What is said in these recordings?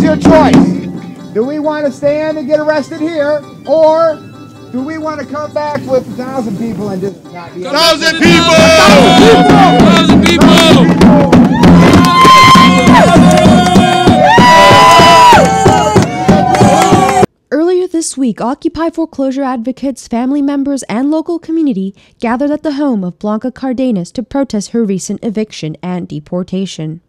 is your choice. Do we want to stand and get arrested here, or do we want to come back with 1,000 people and just not be 1,000 people? 1,000 people! Earlier this week, Occupy foreclosure advocates, family members, and local community gathered at the home of Blanca Cardenas to protest her recent eviction and deportation.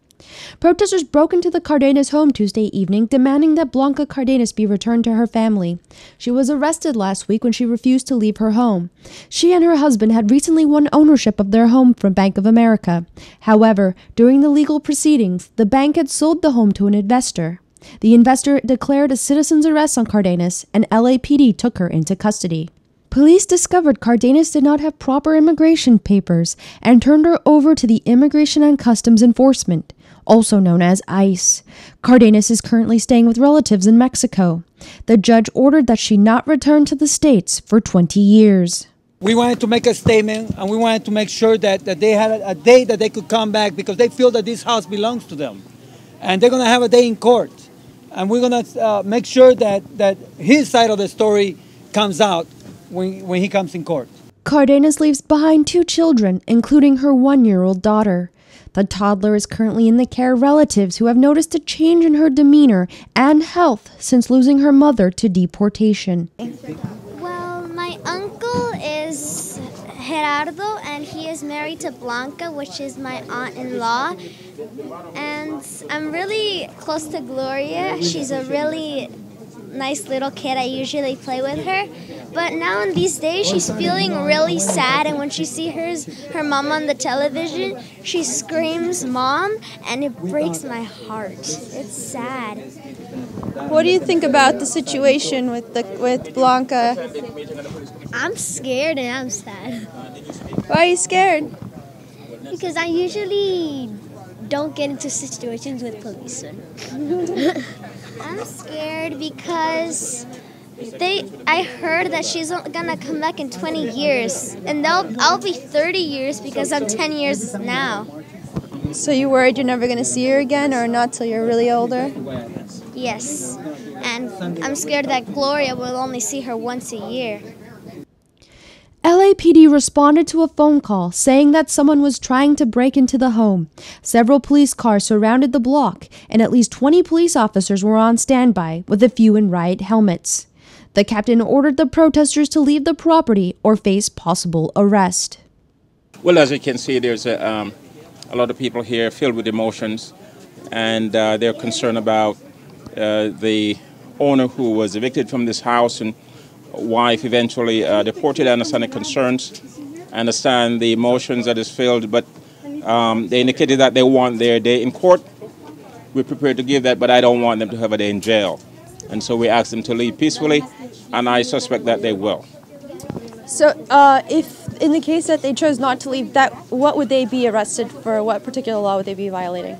Protesters broke into the Cardenas home Tuesday evening, demanding that Blanca Cardenas be returned to her family. She was arrested last week when she refused to leave her home. She and her husband had recently won ownership of their home from Bank of America. However, during the legal proceedings, the bank had sold the home to an investor. The investor declared a citizen's arrest on Cardenas, and LAPD took her into custody. Police discovered Cardenas did not have proper immigration papers and turned her over to the Immigration and Customs Enforcement, also known as ICE. Cardenas is currently staying with relatives in Mexico. The judge ordered that she not return to the States for 20 years. We wanted to make a statement, and we wanted to make sure that they had a day that they could come back, because they feel that this house belongs to them. And they're going to have a day in court. And we're going to make sure that his side of the story comes out when he comes in court. Cardenas leaves behind 2 children, including her 1-year-old daughter. The toddler is currently in the care of relatives who have noticed a change in her demeanor and health since losing her mother to deportation. Well, my uncle is Gerardo, and he is married to Blanca, which is my aunt-in-law. And I'm really close to Gloria. She's a really nice little kid. I usually play with her. But now in these days, she's feeling really sad, and when she sees her mom on the television, she screams, "Mom," and it breaks my heart. It's sad. What do you think about the situation with Blanca? I'm scared and I'm sad. Why are you scared? Because I usually don't get into situations with police. I'm scared because I heard that she's gonna come back in 20 years, and I'll be 30 years because I'm 10 years now. So you worried you're never gonna see her again, or not till you're really older? Yes, and I'm scared that Gloria will only see her once a year. LAPD responded to a phone call saying that someone was trying to break into the home. Several police cars surrounded the block, and at least 20 police officers were on standby, with a few in riot helmets. The captain ordered the protesters to leave the property or face possible arrest. Well, as you can see, there's a lot of people here filled with emotions, and they're concerned about the owner who was evicted from this house and wife eventually deported. I understand the concerns, I understand the emotions that is filled, but they indicated that they want their day in court. We're prepared to give that, but I don't want them to have a day in jail. And so we asked them to leave peacefully, and I suspect that they will. So if in the case that they chose not to leave, what would they be arrested for? What particular law would they be violating?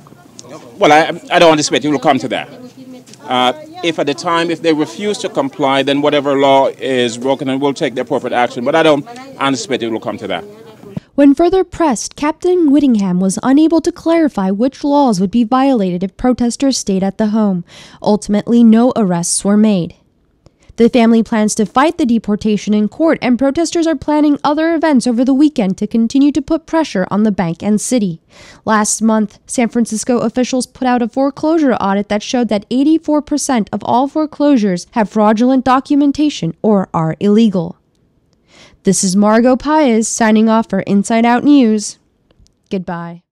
Well, I don't anticipate it will come to that. If at the time, if they refuse to comply, then whatever law is broken, and we'll take the appropriate action. But I don't anticipate it will come to that. When further pressed, Captain Whittingham was unable to clarify which laws would be violated if protesters stayed at the home. Ultimately, no arrests were made. The family plans to fight the deportation in court, and protesters are planning other events over the weekend to continue to put pressure on the bank and city. Last month, San Francisco officials put out a foreclosure audit that showed that 84% of all foreclosures have fraudulent documentation or are illegal. This is Margot Paez signing off for Insightout News. Goodbye.